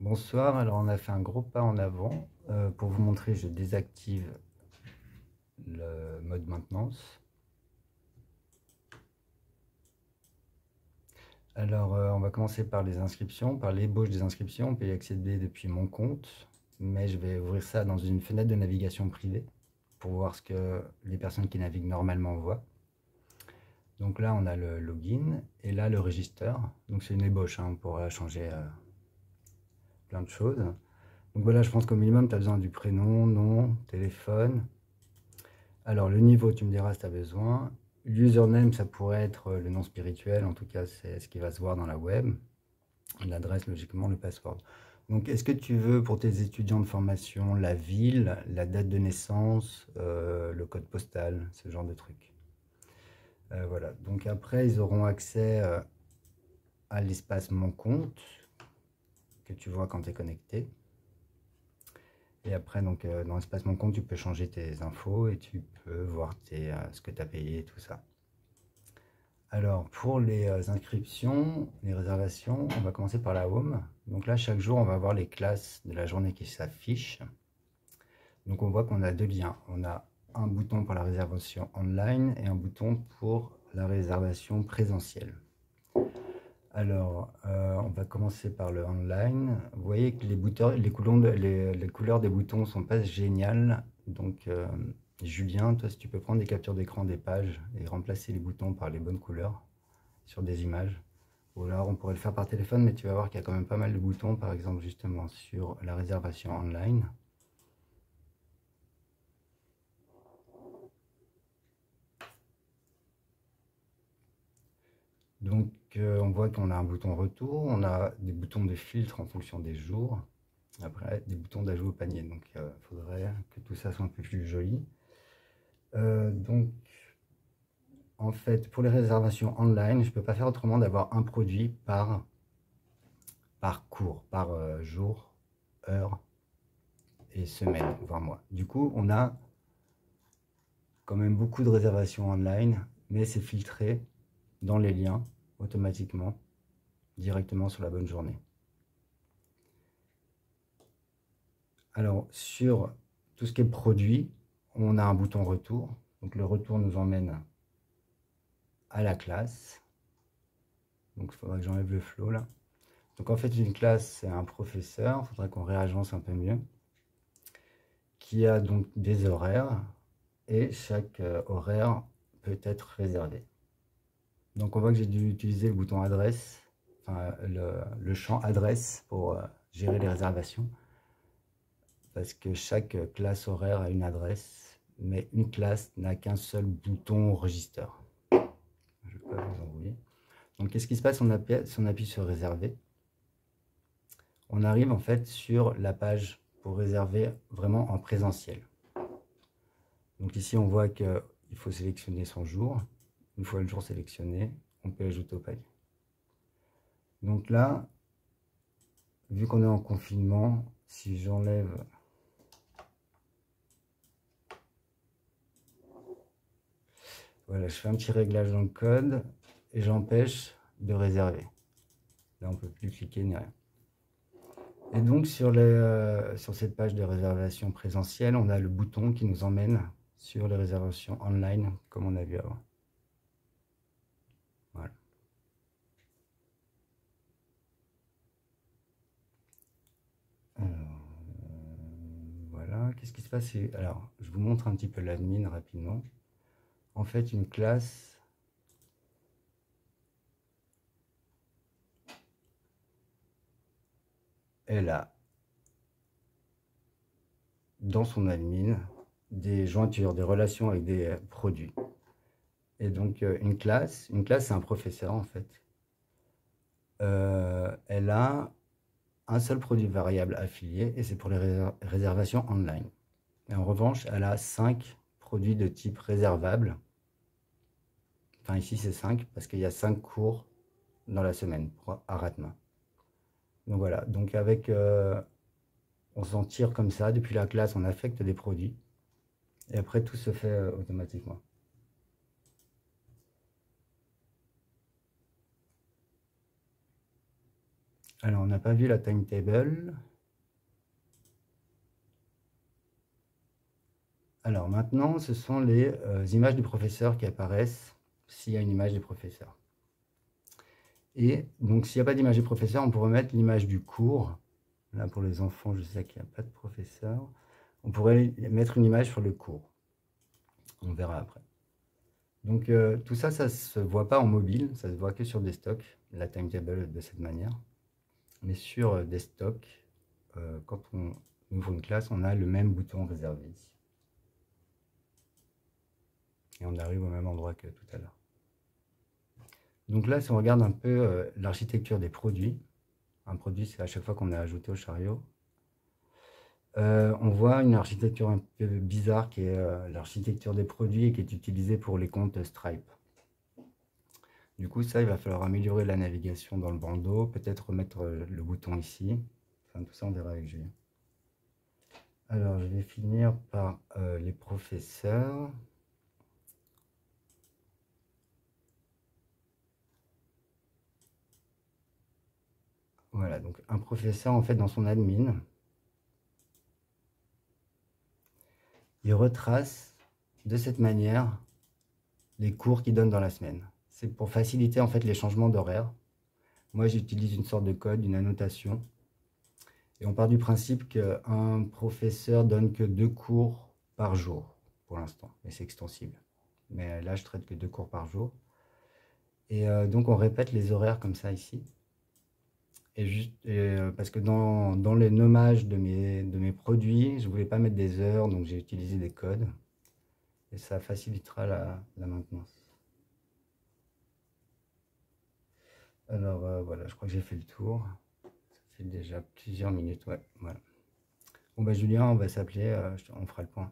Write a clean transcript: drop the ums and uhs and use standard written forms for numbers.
Bonsoir, alors on a fait un gros pas en avant. Pour vous montrer, je désactive le mode maintenance. Alors on va commencer par les inscriptions, par l'ébauche des inscriptions. On peut y accéder depuis mon compte, mais je vais ouvrir ça dans une fenêtre de navigation privée pour voir ce que les personnes qui naviguent normalement voient. Donc là on a le login et là le register. Donc c'est une ébauche, hein, on pourra changer plein de choses. Donc voilà, je pense qu'au minimum, tu as besoin du prénom, nom, téléphone. Alors, le niveau, tu me diras si tu as besoin. L'username, ça pourrait être le nom spirituel. En tout cas, c'est ce qui va se voir dans la web. L'adresse, logiquement, le password. Donc, est-ce que tu veux, pour tes étudiants de formation, la ville, la date de naissance, le code postal, ce genre de trucs. Voilà. Donc, après, ils auront accès à l'espace Mon compte, que tu vois quand tu es connecté. Et après, donc, dans l'espace Mon compte, tu peux changer tes infos et tu peux voir ce que tu as payé et tout ça. Alors, pour les inscriptions, les réservations, on va commencer par la home. Donc là, chaque jour, on va voir les classes de la journée qui s'affichent. Donc on voit qu'on a deux liens. On a un bouton pour la réservation online et un bouton pour la réservation présentielle. Alors, on va commencer par le online. Vous voyez que les couleurs des boutons ne sont pas géniales. Donc, Julien, toi, si tu peux prendre des captures d'écran des pages et remplacer les boutons par les bonnes couleurs sur des images. Ou alors, on pourrait le faire par téléphone, mais tu vas voir qu'il y a quand même pas mal de boutons, par exemple, justement, sur la réservation online. Donc, on voit qu'on a un bouton retour, on a des boutons de filtre en fonction des jours, après des boutons d'ajout au panier. Donc, il faudrait que tout ça soit un peu plus joli. Donc, en fait, pour les réservations online, je ne peux pas faire autrement d'avoir un produit par cours, par jour, heure et semaine, voire mois. Du coup, on a quand même beaucoup de réservations online, mais c'est filtré dans les liens automatiquement, directement sur la bonne journée. Alors, sur tout ce qui est produit, on a un bouton retour. Donc, le retour nous emmène à la classe. Donc, il faudra que j'enlève le flow là. Donc, en fait, une classe, c'est un professeur. Il faudra qu'on réagence un peu mieux. Qui a donc des horaires. Et chaque horaire peut être réservé. Donc, on voit que j'ai dû utiliser le bouton adresse, enfin, le champ adresse pour gérer les réservations. Parce que chaque classe horaire a une adresse, mais une classe n'a qu'un seul bouton register. Je ne vais pas vous embrouiller. Donc, qu'est-ce qui se passe si on appuie sur réserver? On arrive en fait sur la page pour réserver vraiment en présentiel. Donc ici, on voit qu'il faut sélectionner son jour. Une fois le jour sélectionné, on peut ajouter au panier. Donc là, vu qu'on est en confinement, si j'enlève voilà, je fais un petit réglage dans le code et j'empêche de réserver. Là, on ne peut plus cliquer ni rien. Et donc, sur cette page de réservation présentielle, on a le bouton qui nous emmène sur les réservations online, comme on a vu avant. Voilà. Alors, voilà. Qu'est-ce qui se passe? Alors, je vous montre un petit peu l'admin rapidement. En fait, une classe, elle a dans son admin des jointures, des relations avec des produits. Et donc, une classe c'est un professeur en fait. Elle a un seul produit variable affilié et c'est pour les réservations online. Et en revanche, elle a 5 produits de type réservable. Enfin, ici, c'est 5 parce qu'il y a 5 cours dans la semaine à Ratma. Donc voilà, donc on s'en tire comme ça. Depuis la classe, on affecte des produits. Et après, tout se fait automatiquement. Alors, on n'a pas vu la timetable. Alors maintenant, ce sont les images du professeur qui apparaissent s'il y a une image du professeur. Et donc, s'il n'y a pas d'image du professeur, on pourrait mettre l'image du cours. Là, pour les enfants, je sais qu'il n'y a pas de professeur. On pourrait mettre une image sur le cours. On verra après. Donc, tout ça, ça ne se voit pas en mobile, ça se voit que sur desktop, la timetable de cette manière. Mais sur desktop, quand on ouvre une classe, on a le même bouton réservé ici. Et on arrive au même endroit que tout à l'heure. Donc là, si on regarde un peu l'architecture des produits, un produit, c'est à chaque fois qu'on est ajouté au chariot, on voit une architecture un peu bizarre qui est l'architecture des produits et qui est utilisée pour les comptes Stripe. Du coup, ça, il va falloir améliorer la navigation dans le bandeau, peut-être remettre le bouton ici. Enfin, tout ça, on verra avec Julien. Alors, je vais finir par les professeurs. Voilà, donc un professeur, en fait, dans son admin, il retrace de cette manière les cours qu'il donne dans la semaine. C'est pour faciliter, en fait, les changements d'horaire. Moi, j'utilise une sorte de code, une annotation. Et on part du principe qu'un professeur donne que 2 cours par jour, pour l'instant, mais c'est extensible. Mais là, je traite que 2 cours par jour. Et donc, on répète les horaires comme ça ici. Parce que dans les nommages de mes produits, je ne voulais pas mettre des heures, donc j'ai utilisé des codes. Et ça facilitera la maintenance. Alors voilà, je crois que j'ai fait le tour. Ça fait déjà plusieurs minutes, ouais, voilà. Bon bah Julien, on va s'appeler, on fera le point.